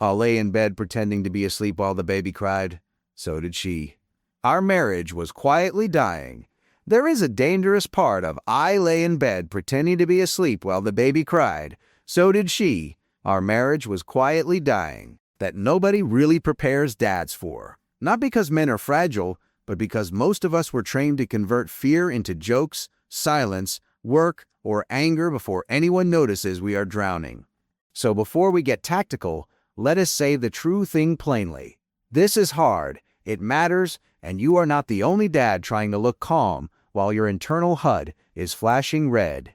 I'll lay in bed pretending to be asleep while the baby cried. So did she. Our marriage was quietly dying. There is a dangerous part of I lay in bed pretending to be asleep while the baby cried. So did she. Our marriage was quietly dying. That nobody really prepares dads for. Not because men are fragile, but because most of us were trained to convert fear into jokes, silence, work, or anger before anyone notices we are drowning. So before we get tactical, let us say the true thing plainly. This is hard, it matters, and you are not the only dad trying to look calm while your internal HUD is flashing red.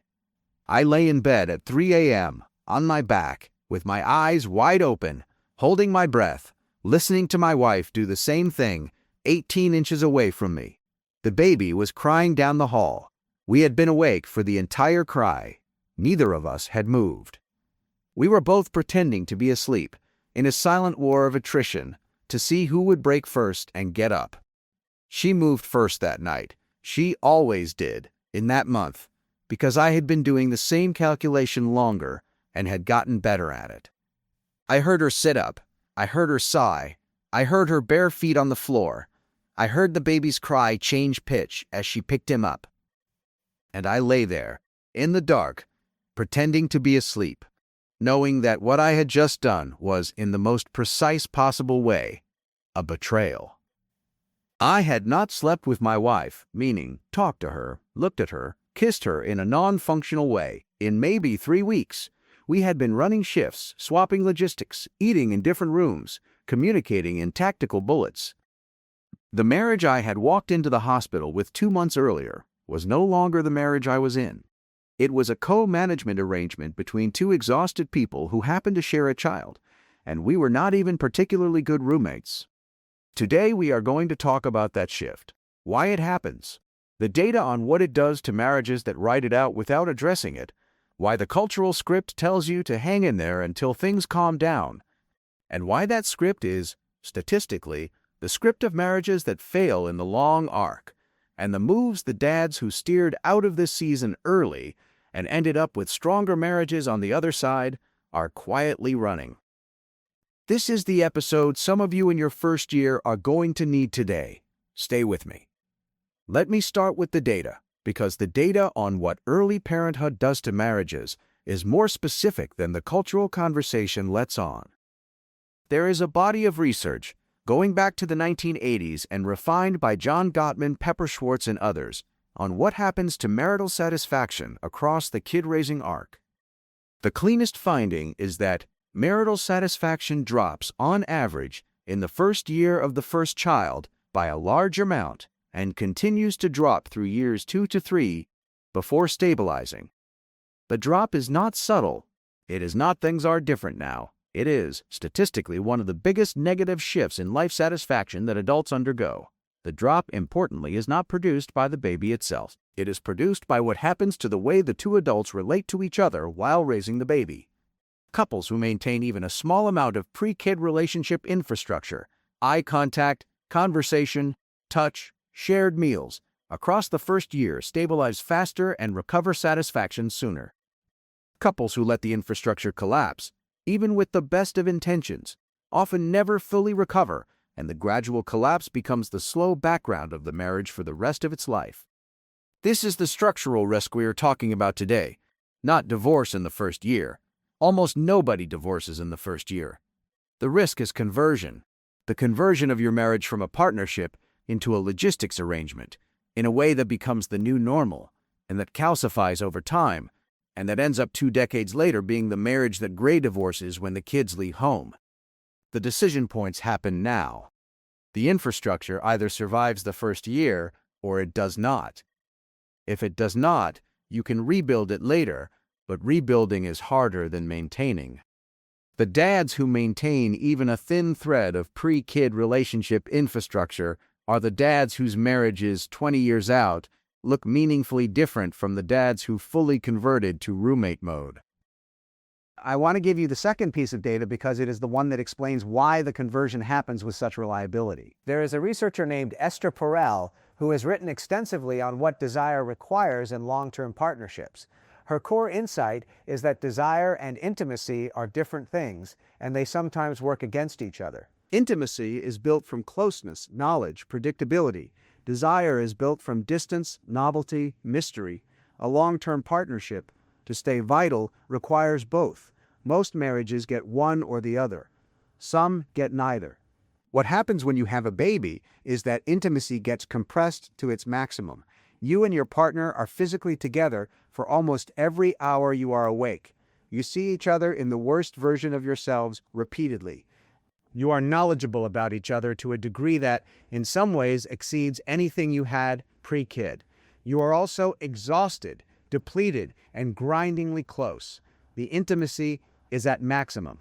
I lay in bed at 3 a.m., on my back, with my eyes wide open, holding my breath, listening to my wife do the same thing, 18 inches away from me. The baby was crying down the hall. We had been awake for the entire cry. Neither of us had moved. We were both pretending to be asleep, in a silent war of attrition, to see who would break first and get up. She moved first that night. She always did, in that month, because I had been doing the same calculation longer and had gotten better at it. I heard her sit up. I heard her sigh. I heard her bare feet on the floor. I heard the baby's cry change pitch as she picked him up. And I lay there, in the dark, pretending to be asleep, knowing that what I had just done was, in the most precise possible way, a betrayal. I had not slept with my wife, meaning talked to her, looked at her, kissed her in a non-functional way, in maybe 3 weeks. We had been running shifts, swapping logistics, eating in different rooms, communicating in tactical bullets. The marriage I had walked into the hospital with 2 months earlier was no longer the marriage I was in. It was a co-management arrangement between 2 exhausted people who happened to share a child, and we were not even particularly good roommates. Today we are going to talk about that shift, why it happens, the data on what it does to marriages that ride it out without addressing it, why the cultural script tells you to hang in there until things calm down, and why that script is, statistically, the script of marriages that fail in the long arc, and the moves the dads who steered out of this season early and ended up with stronger marriages on the other side are quietly running. This is the episode some of you in your first year are going to need today. Stay with me. Let me start with the data, because the data on what early parenthood does to marriages is more specific than the cultural conversation lets on. There is a body of research going back to the 1980s and refined by John Gottman, Pepper Schwartz, and others on what happens to marital satisfaction across the kid-raising arc. The cleanest finding is that marital satisfaction drops on average in the first year of the first child by a large amount and continues to drop through years 2 to 3 before stabilizing. The drop is not subtle. It is not things are different now. It is, statistically, one of the biggest negative shifts in life satisfaction that adults undergo. The drop, importantly, is not produced by the baby itself. It is produced by what happens to the way the 2 adults relate to each other while raising the baby. Couples who maintain even a small amount of pre-kid relationship infrastructure, eye contact, conversation, touch, shared meals, across the first year stabilize faster and recover satisfaction sooner. Couples who let the infrastructure collapse, even with the best of intentions, often never fully recover, and the gradual collapse becomes the slow background of the marriage for the rest of its life. This is the structural risk we are talking about today, not divorce in the first year. Almost nobody divorces in the first year. The risk is conversion, the conversion of your marriage from a partnership into a logistics arrangement, in a way that becomes the new normal, and that calcifies over time, and that ends up 2 decades later being the marriage that Gray divorces when the kids leave home. The decision points happen now. The infrastructure either survives the first year or it does not. If it does not, you can rebuild it later, but rebuilding is harder than maintaining. The dads who maintain even a thin thread of pre-kid relationship infrastructure are the dads whose marriages 20 years out look meaningfully different from the dads who fully converted to roommate mode. I want to give you the second piece of data because it is the one that explains why the conversion happens with such reliability. There is a researcher named Esther Perel who has written extensively on what desire requires in long-term partnerships. Her core insight is that desire and intimacy are different things, and they sometimes work against each other. Intimacy is built from closeness, knowledge, predictability. Desire is built from distance, novelty, mystery. A long-term partnership, to stay vital, requires both. Most marriages get one or the other. Some get neither. What happens when you have a baby is that intimacy gets compressed to its maximum. You and your partner are physically together for almost every hour you are awake. You see each other in the worst version of yourselves repeatedly. You are knowledgeable about each other to a degree that, in some ways, exceeds anything you had pre-kid. You are also exhausted, depleted, and grindingly close. The intimacy is at maximum.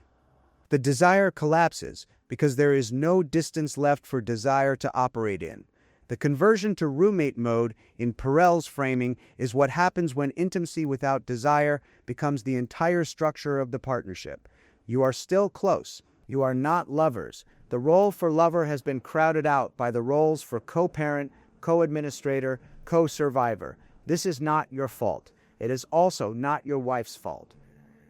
The desire collapses because there is no distance left for desire to operate in. The conversion to roommate mode in Perel's framing is what happens when intimacy without desire becomes the entire structure of the partnership. You are still close. You are not lovers. The role for lover has been crowded out by the roles for co-parent, co-administrator, co-survivor. This is not your fault. It is also not your wife's fault.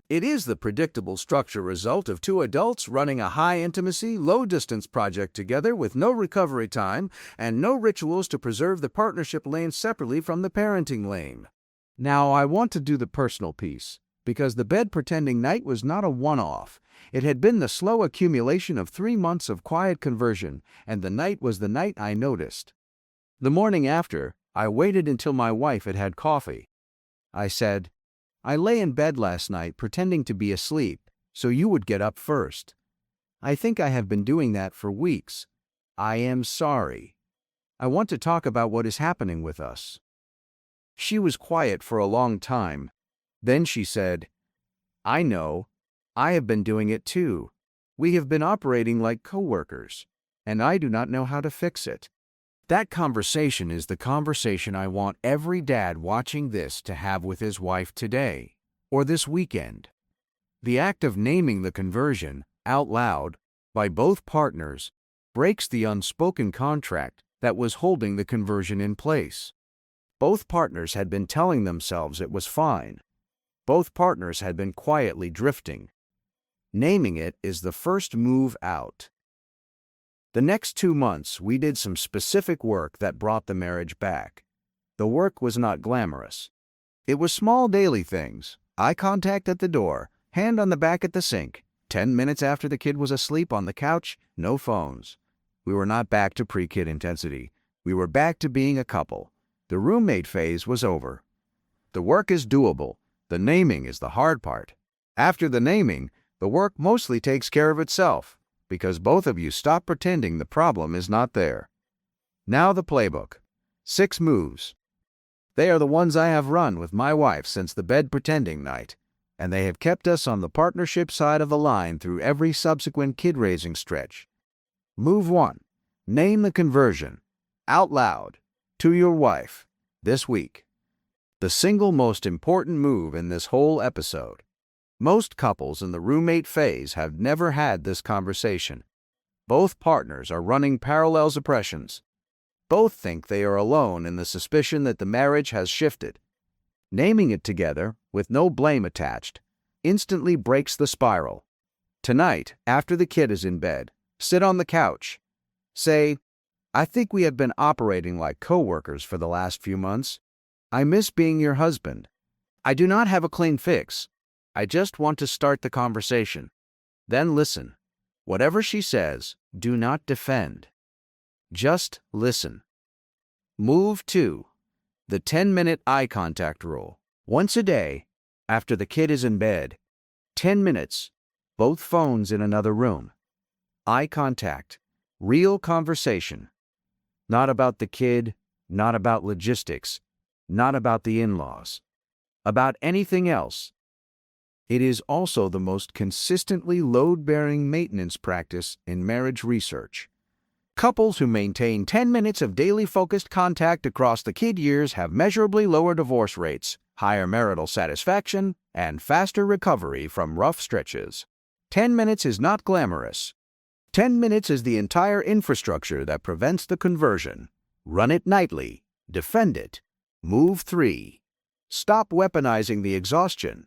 It is the predictable structure result of two adults running a high-intimacy, low-distance project together with no recovery time and no rituals to preserve the partnership lane separately from the parenting lane. Now, I want to do the personal piece, because the bed-pretending night was not a one-off. It had been the slow accumulation of 3 months of quiet conversion, and the night was the night I noticed. The morning after, I waited until my wife had had coffee. I said, "I lay in bed last night pretending to be asleep, so you would get up first. I think I have been doing that for weeks. I am sorry. I want to talk about what is happening with us." She was quiet for a long time. Then she said, "I know. I have been doing it too. We have been operating like coworkers, and I do not know how to fix it." That conversation is the conversation I want every dad watching this to have with his wife today, or this weekend. The act of naming the conversion, out loud, by both partners, breaks the unspoken contract that was holding the conversion in place. Both partners had been telling themselves it was fine. Both partners had been quietly drifting. Naming it is the first move out. The next 2 months, we did some specific work that brought the marriage back. The work was not glamorous. It was small daily things: eye contact at the door, hand on the back at the sink, 10 minutes after the kid was asleep on the couch, no phones. We were not back to pre-kid intensity. We were back to being a couple. The roommate phase was over. The work is doable. The naming is the hard part. After the naming, the work mostly takes care of itself, because both of you stop pretending the problem is not there. Now the playbook. 6 moves. They are the ones I have run with my wife since the bed pretending night, and they have kept us on the partnership side of the line through every subsequent kid-raising stretch. Move 1. Name the conversion, out loud, to your wife, this week. The single most important move in this whole episode. Most couples in the roommate phase have never had this conversation. Both partners are running parallel suppressions. Both think they are alone in the suspicion that the marriage has shifted. Naming it together, with no blame attached, instantly breaks the spiral. Tonight, after the kid is in bed, sit on the couch. Say, "I think we have been operating like coworkers for the last few months. I miss being your husband. I do not have a clean fix. I just want to start the conversation." Then listen. Whatever she says, do not defend. Just listen. Move 2. The 10-minute eye contact rule. Once a day, after the kid is in bed, 10 minutes, both phones in another room. Eye contact. Real conversation. Not about the kid, not about logistics, not about the in-laws. About anything else. It is also the most consistently load-bearing maintenance practice in marriage research. Couples who maintain 10 minutes of daily focused contact across the kid years have measurably lower divorce rates, higher marital satisfaction, and faster recovery from rough stretches. 10 minutes is not glamorous. 10 minutes is the entire infrastructure that prevents the conversion. Run it nightly. Defend it. Move 3. Stop weaponizing the exhaustion.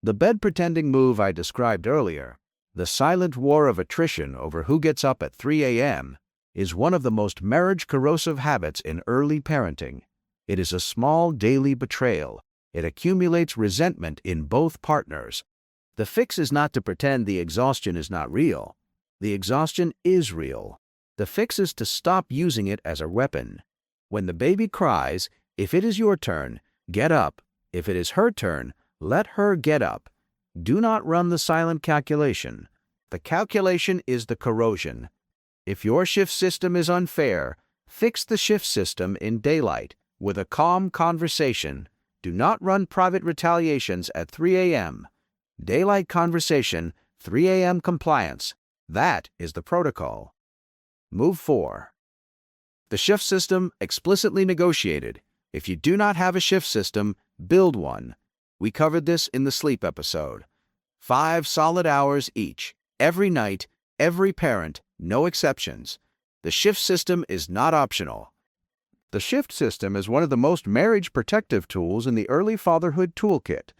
The bed-pretending move I described earlier, the silent war of attrition over who gets up at 3 a.m., is one of the most marriage-corrosive habits in early parenting. It is a small daily betrayal. It accumulates resentment in both partners. The fix is not to pretend the exhaustion is not real. The exhaustion is real. The fix is to stop using it as a weapon. When the baby cries, if it is your turn, get up. If it is her turn, let her get up. Do not run the silent calculation. The calculation is the corrosion. If your shift system is unfair, fix the shift system in daylight with a calm conversation. Do not run private retaliations at 3 a.m. Daylight conversation, 3 a.m. compliance. That is the protocol. Move 4. The shift system explicitly negotiated. If you do not have a shift system, build one. We covered this in the sleep episode. 5 solid hours each, every night, every parent, no exceptions. The shift system is not optional. The shift system is one of the most marriage protective tools in the early fatherhood toolkit.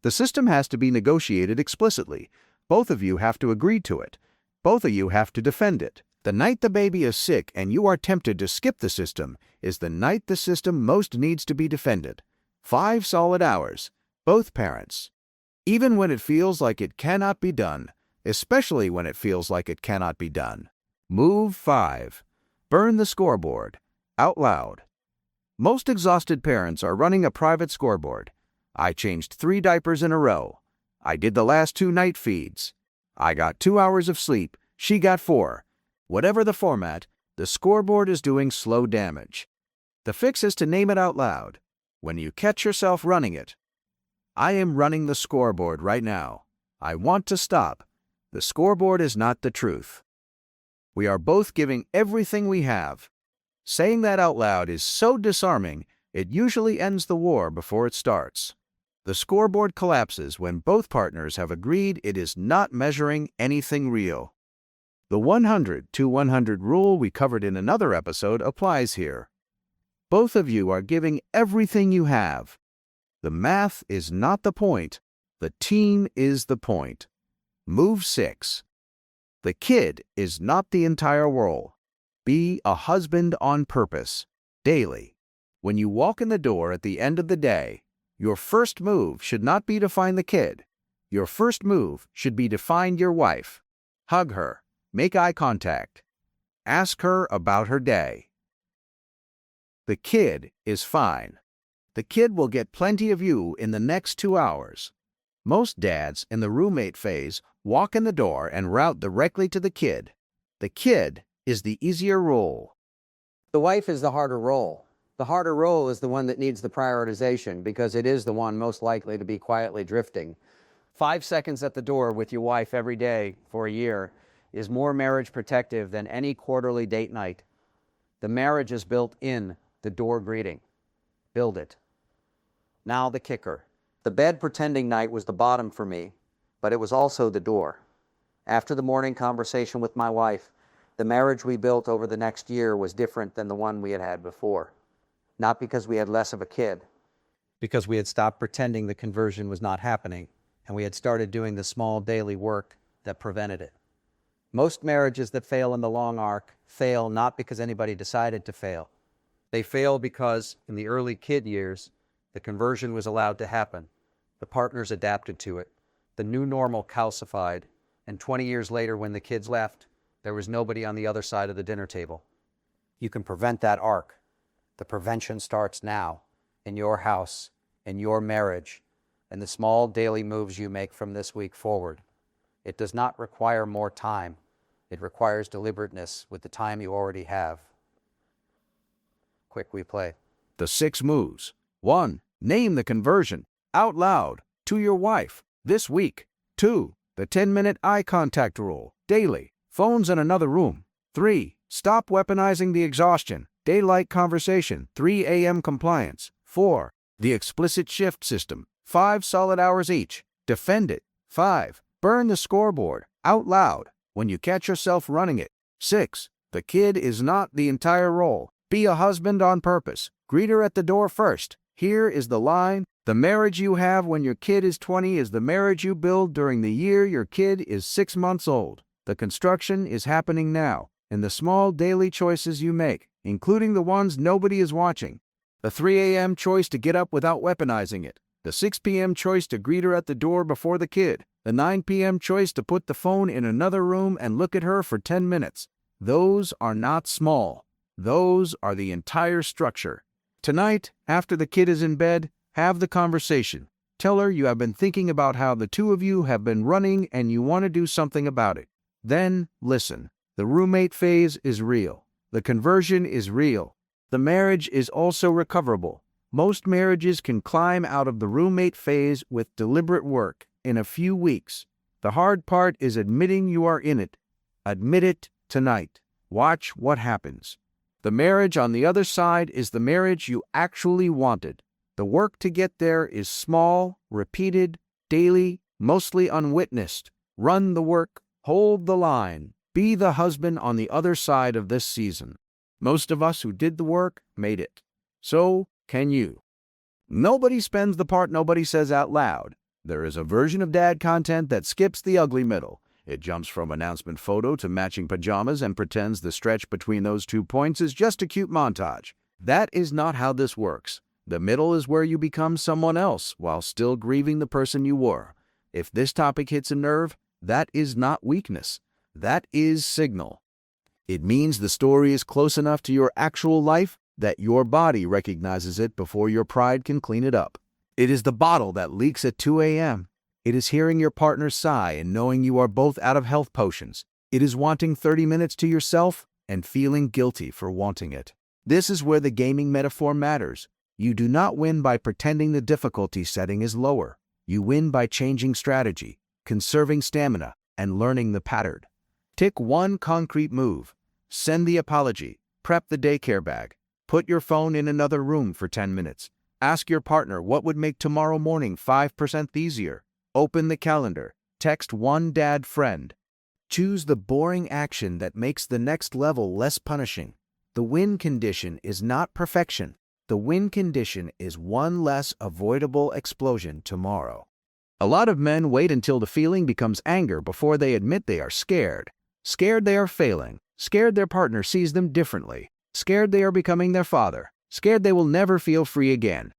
The system has to be negotiated explicitly. Both of you have to agree to it. Both of you have to defend it. The night the baby is sick and you are tempted to skip the system is the night the system most needs to be defended. 5 solid hours, both parents. Even when it feels like it cannot be done, especially when it feels like it cannot be done. Move 5. Burn the scoreboard. Out loud. Most exhausted parents are running a private scoreboard. I changed 3 diapers in a row. I did the last 2 night feeds. I got 2 hours of sleep. She got 4. Whatever the format, the scoreboard is doing slow damage. The fix is to name it out loud. When you catch yourself running it, I am running the scoreboard right now. I want to stop. The scoreboard is not the truth. We are both giving everything we have. Saying that out loud is so disarming, it usually ends the war before it starts. The scoreboard collapses when both partners have agreed it is not measuring anything real. The 100-to-100 rule we covered in another episode applies here. Both of you are giving everything you have. The math is not the point. The team is the point. Move 6. The kid is not the entire world. Be a husband on purpose, daily. When you walk in the door at the end of the day, your first move should not be to find the kid. Your first move should be to find your wife. Hug her. Make eye contact. Ask her about her day. The kid is fine. The kid will get plenty of you in the next 2 hours. Most dads in the roommate phase walk in the door and route directly to the kid. The kid is the easier role. The wife is the harder role. The harder role is the one that needs the prioritization because it is the one most likely to be quietly drifting. 5 seconds at the door with your wife every day for a year is more marriage protective than any quarterly date night. The marriage is built in the door greeting. Build it. Now the kicker. The bed pretending night was the bottom for me, but it was also the door. After the morning conversation with my wife, the marriage we built over the next year was different than the one we had had before. Not because we had less of a kid, because we had stopped pretending the conversion was not happening, and we had started doing the small daily work that prevented it. Most marriages that fail in the long arc fail not because anybody decided to fail. They fail because, in the early kid years, the conversion was allowed to happen. The partners adapted to it. The new normal calcified, and 20 years later when the kids left, there was nobody on the other side of the dinner table. You can prevent that arc. The prevention starts now, in your house, in your marriage, and the small daily moves you make from this week forward. It does not require more time. It requires deliberateness with the time you already have. Quick replay. The 6 moves. 1. Name the conversion out loud to your wife this week. 2. The 10-minute eye contact rule daily. Phones in another room. 3. Stop weaponizing the exhaustion. Daylight conversation. 3 a.m. compliance. 4. The explicit shift system. 5 solid hours each. Defend it. 5. Burn the scoreboard out loud when you catch yourself running it. 6. The kid is not the entire role. Be a husband on purpose. Greet her at the door first. Here is the line. The marriage you have when your kid is 20 is the marriage you build during the year your kid is 6 months old. The construction is happening now, in the small daily choices you make, including the ones nobody is watching. The 3 a.m. choice to get up without weaponizing it. The 6 p.m. choice to greet her at the door before the kid. The 9 p.m. choice to put the phone in another room and look at her for 10 minutes. Those are not small. Those are the entire structure. Tonight, after the kid is in bed, have the conversation. Tell her you have been thinking about how the two of you have been running and you want to do something about it. Then, listen. The roommate phase is real. The conversion is real. The marriage is also recoverable. Most marriages can climb out of the roommate phase with deliberate work in a few weeks. The hard part is admitting you are in it. Admit it tonight. Watch what happens. The marriage on the other side is the marriage you actually wanted. The work to get there is small, repeated, daily, mostly unwitnessed. Run the work, hold the line, be the husband on the other side of this season. Most of us who did the work made it. So can you. Nobody spends the part nobody says out loud. There is a version of dad content that skips the ugly middle. It jumps from announcement photo to matching pajamas and pretends the stretch between those 2 points is just a cute montage. That is not how this works. The middle is where you become someone else while still grieving the person you were. If this topic hits a nerve, that is not weakness. That is signal. It means the story is close enough to your actual life that your body recognizes it before your pride can clean it up. It is the bottle that leaks at 2 a.m. It is hearing your partner sigh and knowing you are both out of health potions. It is wanting 30 minutes to yourself and feeling guilty for wanting it. This is where the gaming metaphor matters. You do not win by pretending the difficulty setting is lower. You win by changing strategy, conserving stamina, and learning the pattern. Tick one concrete move. Send the apology. Prep the daycare bag. Put your phone in another room for 10 minutes. Ask your partner what would make tomorrow morning 5% easier. Open the calendar. Text one dad friend. Choose the boring action that makes the next level less punishing. The win condition is not perfection. The win condition is one less avoidable explosion tomorrow. A lot of men wait until the feeling becomes anger before they admit they are scared. Scared they are failing. Scared their partner sees them differently. Scared they are becoming their father. Scared they will never feel free again.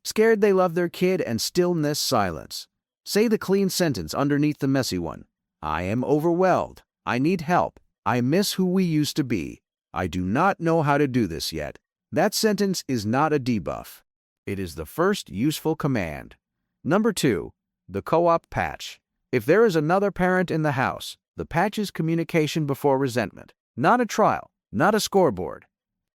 Scared they love their kid and still miss silence. Say the clean sentence underneath the messy one. I am overwhelmed. I need help. I miss who we used to be. I do not know how to do this yet. That sentence is not a debuff. It is the first useful command. Number 2, the co-op patch. If there is another parent in the house, the patch is communication before resentment. Not a trial, not a scoreboard.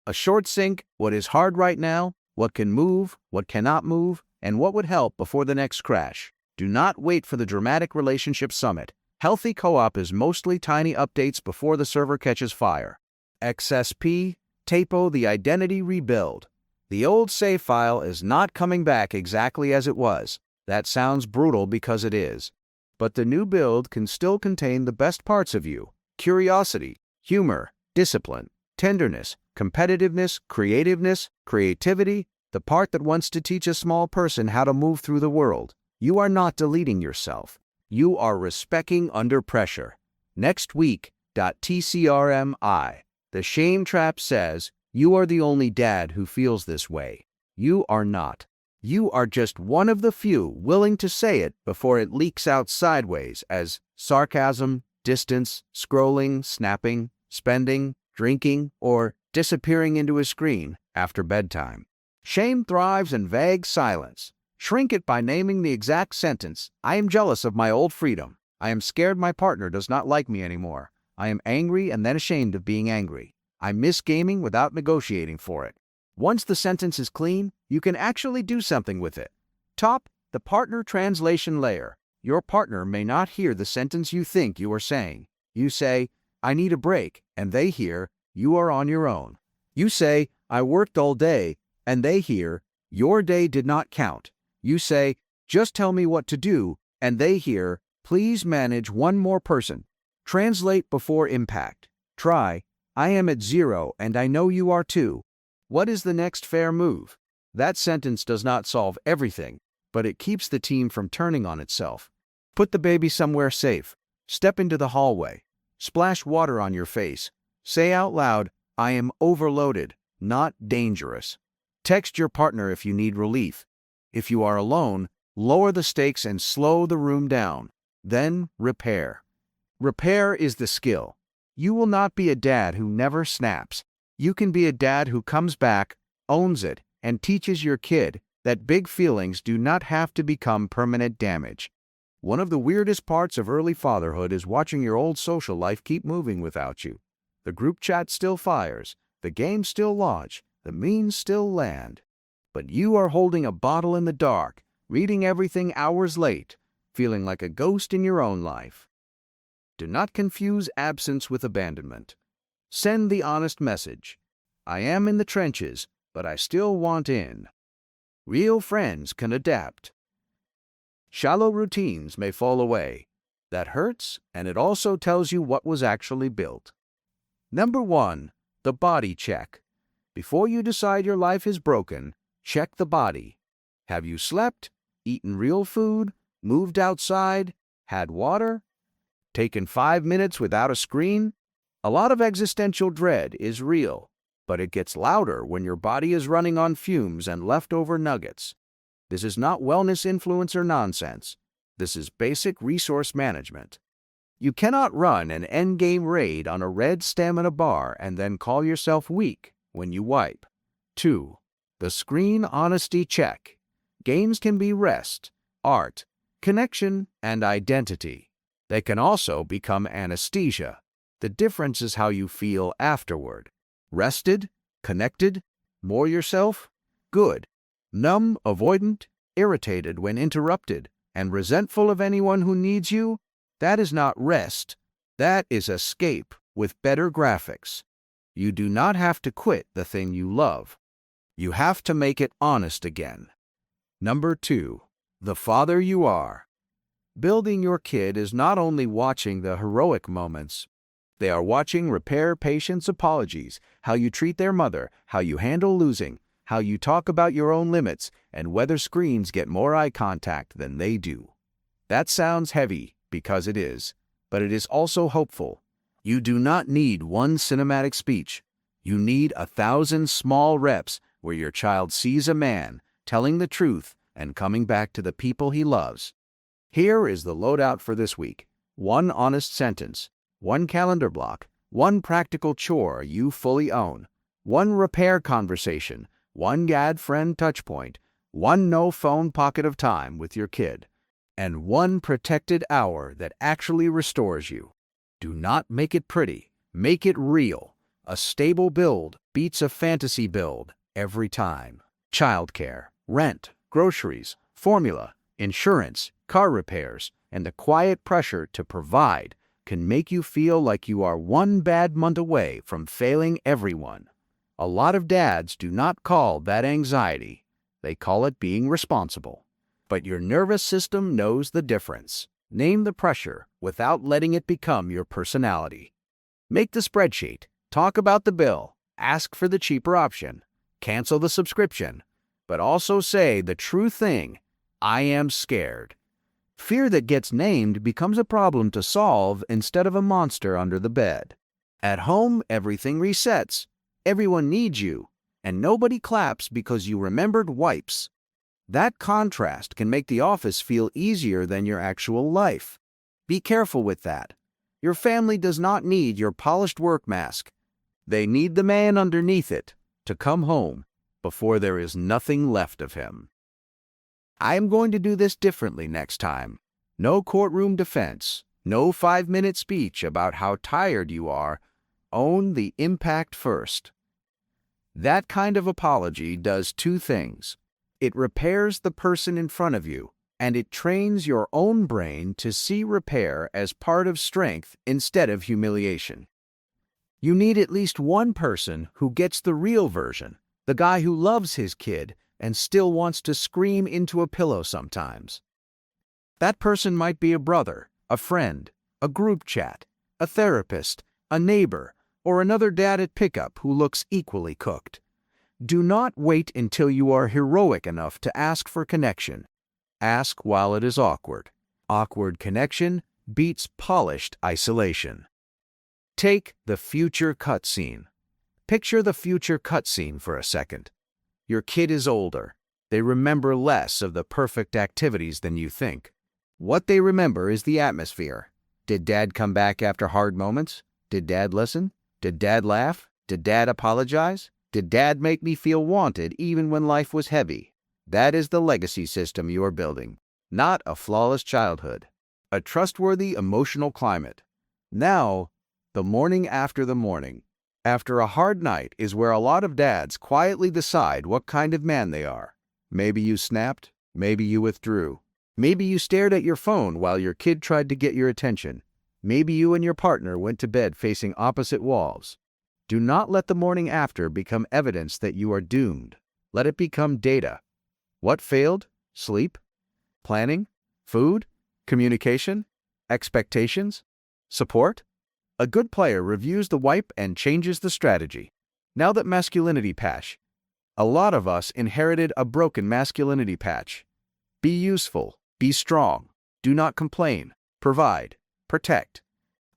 A short sync, what is hard right now, what can move, what cannot move, and what would help before the next crash. Do not wait for the dramatic relationship summit. Healthy co-op is mostly tiny updates before the server catches fire. XSP, Tapo the identity rebuild. The old save file is not coming back exactly as it was. That sounds brutal because it is. But the new build can still contain the best parts of you. Curiosity, humor, discipline, tenderness, competitiveness, creativeness, creativity, the part that wants to teach a small person how to move through the world. You are not deleting yourself. You are respecting under pressure. Next week, .tcrmi. The shame trap says, you are the only dad who feels this way. You are not. You are just one of the few willing to say it before it leaks out sideways as sarcasm, distance, scrolling, snapping, spending, drinking, or disappearing into a screen after bedtime. Shame thrives in vague silence. Shrink it by naming the exact sentence. I am jealous of my old freedom. I am scared my partner does not like me anymore. I am angry and then ashamed of being angry. I miss gaming without negotiating for it. Once the sentence is clean, you can actually do something with it. Top, the partner translation layer. Your partner may not hear the sentence you think you are saying. You say, I need a break, and they hear, you are on your own. You say, I worked all day, and they hear, your day did not count. You say, just tell me what to do, and they hear, please manage one more person. Translate before impact. Try, I am at 0 and I know you are too. What is the next fair move? That sentence does not solve everything, but it keeps the team from turning on itself. Put the baby somewhere safe. Step into the hallway. Splash water on your face. Say out loud, "I am overloaded, not dangerous." Text your partner if you need relief. If you are alone, lower the stakes and slow the room down. Then repair. Repair is the skill. You will not be a dad who never snaps. You can be a dad who comes back, owns it, and teaches your kid that big feelings do not have to become permanent damage. One of the weirdest parts of early fatherhood is watching your old social life keep moving without you. The group chat still fires, the games still launch, the memes still land. But you are holding a bottle in the dark, reading everything hours late, feeling like a ghost in your own life. Do not confuse absence with abandonment. Send the honest message. I am in the trenches, but I still want in. Real friends can adapt. Shallow routines may fall away. That hurts, and it also tells you what was actually built. Number 1, the body check. Before you decide your life is broken, check the body. Have you slept, eaten real food, moved outside, had water, taken 5 minutes without a screen? A lot of existential dread is real, but it gets louder when your body is running on fumes and leftover nuggets. This is not wellness influencer nonsense. This is basic resource management. You cannot run an endgame raid on a red stamina bar and then call yourself weak when you wipe. 2. The screen honesty check. Games can be rest, art, connection, and identity. They can also become anesthesia. The difference is how you feel afterward. Rested, connected, more yourself? Good. Numb, avoidant, irritated when interrupted, and resentful of anyone who needs you? That is not rest. That is escape with better graphics. You do not have to quit the thing you love. You have to make it honest again. Number 2, the father you are. Building your kid is not only watching the heroic moments. They are watching repair patience apologies, how you treat their mother, how you handle losing, how you talk about your own limits, and whether screens get more eye contact than they do. That sounds heavy, because it is, but it is also hopeful. You do not need one cinematic speech. You need 1,000 small reps where your child sees a man telling the truth and coming back to the people he loves. Here is the loadout for this week. 1 honest sentence, 1 calendar block, 1 practical chore you fully own, 1 repair conversation, 1 GAD friend touchpoint, 1 no phone pocket of time with your kid, and 1 protected hour that actually restores you. Do not make it pretty. Make it real. A stable build beats a fantasy build every time. Childcare, rent, groceries, formula, insurance, car repairs, and the quiet pressure to provide can make you feel like you are 1 bad month away from failing everyone. A lot of dads do not call that anxiety. They call it being responsible. But your nervous system knows the difference. Name the pressure without letting it become your personality. Make the spreadsheet. Talk about the bill. Ask for the cheaper option. Cancel the subscription. But also say the true thing. I am scared. Fear that gets named becomes a problem to solve instead of a monster under the bed. At home, everything resets. Everyone needs you, and nobody claps because you remembered wipes. That contrast can make the office feel easier than your actual life. Be careful with that. Your family does not need your polished work mask. They need the man underneath it to come home before there is nothing left of him. I am going to do this differently next time. No courtroom defense, no 5-minute speech about how tired you are. Own the impact first. That kind of apology does 2 things. It repairs the person in front of you, and it trains your own brain to see repair as part of strength instead of humiliation. You need at least 1 person who gets the real version, the guy who loves his kid and still wants to scream into a pillow sometimes. That person might be a brother, a friend, a group chat, a therapist, a neighbor, or another dad at pickup who looks equally cooked. Do not wait until you are heroic enough to ask for connection. ask while it is awkward. Awkward connection beats polished isolation. Take the future cutscene. Picture the future cutscene for a second. Your kid is older. They remember less of the perfect activities than you think. What they remember is the atmosphere. Did Dad come back after hard moments? Did Dad listen? Did Dad laugh? Did Dad apologize? Did Dad make me feel wanted even when life was heavy? That is the legacy system you are building, not a flawless childhood. A trustworthy emotional climate. Now, the morning after the morning. After a hard night is where a lot of dads quietly decide what kind of man they are. Maybe you snapped, maybe you withdrew. Maybe you stared at your phone while your kid tried to get your attention. Maybe you and your partner went to bed facing opposite walls. Do not let the morning after become evidence that you are doomed. Let it become data. What failed? Sleep? Planning? Food? Communication? Expectations? Support? A good player reviews the wipe and changes the strategy. Now that masculinity patch. A lot of us inherited a broken masculinity patch. Be useful. Be strong. Do not complain. Provide. Protect.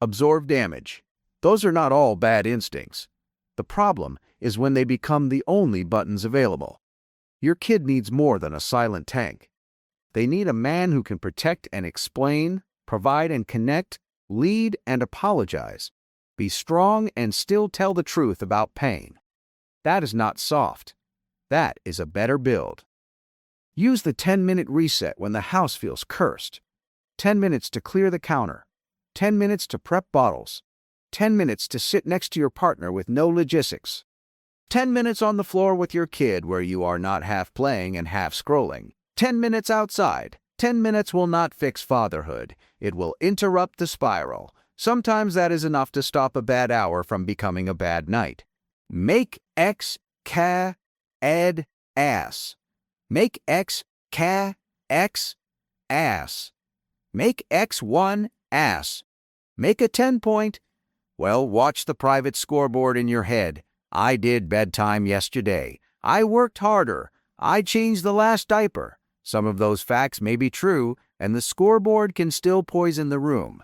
Absorb damage. Those are not all bad instincts. The problem is when they become the only buttons available. Your kid needs more than a silent tank. They need a man who can protect and explain, provide and connect, lead and apologize. Be strong and still tell the truth about pain. That is not soft. That is a better build. Use the 10-minute reset when the house feels cursed. 10 minutes to clear the counter. 10 minutes to prep bottles. 10 minutes to sit next to your partner with no logistics. 10 minutes on the floor with your kid where you are not half playing and half scrolling. 10 minutes outside. 10 minutes will not fix fatherhood. It will interrupt the spiral. Sometimes that is enough to stop a bad hour from becoming a bad night. Make X, K, ed, ass. Make X, K, X, ass. Make X1, ass. Make a 10-point. Well, watch the private scoreboard in your head. I did bedtime yesterday. I worked harder. I changed the last diaper. Some of those facts may be true, and the scoreboard can still poison the room.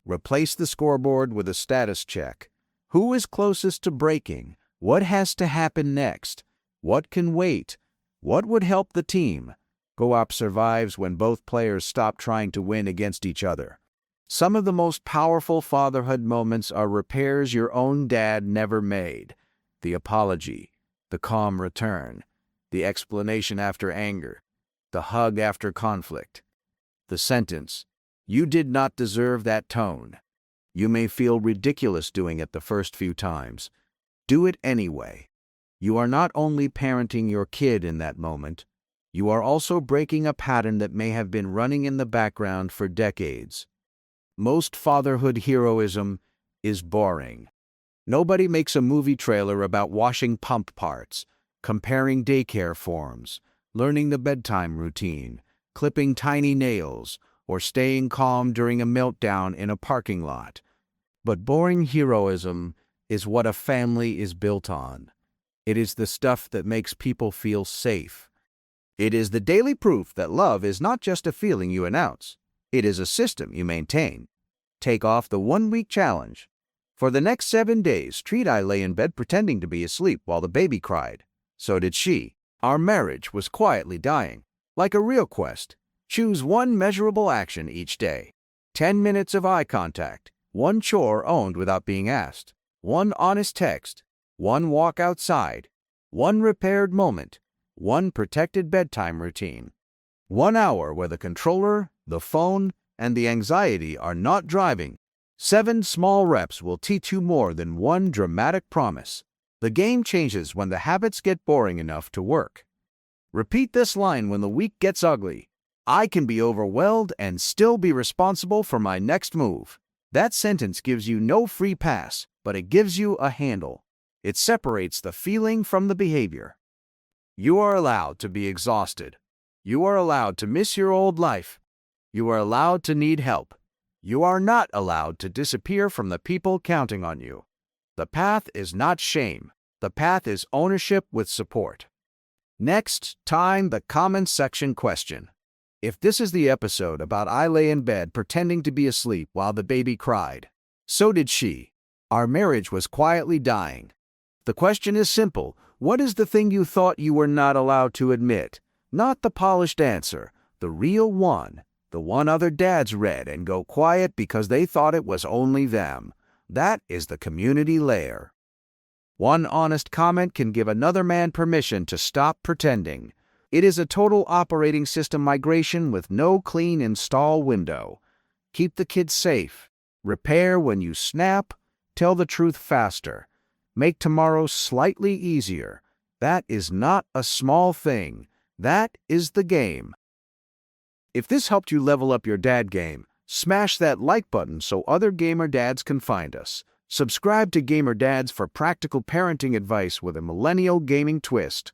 Replace the scoreboard with a status check. Who is closest to breaking? What has to happen next? What can wait? What would help the team? Co-op survives when both players stop trying to win against each other. Some of the most powerful fatherhood moments are repairs your own dad never made. The apology, the calm return, the explanation after anger, the hug after conflict, the sentence, "You did not deserve that tone." You may feel ridiculous doing it the first few times. Do it anyway. You are not only parenting your kid in that moment, you are also breaking a pattern that may have been running in the background for decades. Most fatherhood heroism is boring. Nobody makes a movie trailer about washing pump parts, comparing daycare forms, learning the bedtime routine, clipping tiny nails, or staying calm during a meltdown in a parking lot. But boring heroism is what a family is built on. It is the stuff that makes people feel safe. It is the daily proof that love is not just a feeling you announce. It is a system you maintain. Take off the 1-week challenge. For the next 7 days, I lay in bed pretending to be asleep while the baby cried. So did she. Our marriage was quietly dying. Like a real quest, choose one measurable action each day. 10 minutes of eye contact. One chore owned without being asked. One honest text. One walk outside. One repaired moment. One protected bedtime routine. 1 hour where the controller, the phone, and the anxiety are not driving. 7 small reps will teach you more than one dramatic promise. The game changes when the habits get boring enough to work. Repeat this line when the week gets ugly. I can be overwhelmed and still be responsible for my next move. That sentence gives you no free pass, but it gives you a handle. It separates the feeling from the behavior. You are allowed to be exhausted. You are allowed to miss your old life. You are allowed to need help. You are not allowed to disappear from the people counting on you. The path is not shame. The path is ownership with support. Next, time the comment section question. If this is the episode about I lay in bed pretending to be asleep while the baby cried, so did she. Our marriage was quietly dying. The question is simple. What is the thing you thought you were not allowed to admit? Not the polished answer, the real one. The one other dads read and go quiet because they thought it was only them. That is the community layer. One honest comment can give another man permission to stop pretending. It is a total operating system migration with no clean install window. Keep the kids safe. Repair when you snap. Tell the truth faster. Make tomorrow slightly easier. That is not a small thing. That is the game. If this helped you level up your dad game, smash that like button so other gamer dads can find us. Subscribe to Gamer Dads for practical parenting advice with a millennial gaming twist.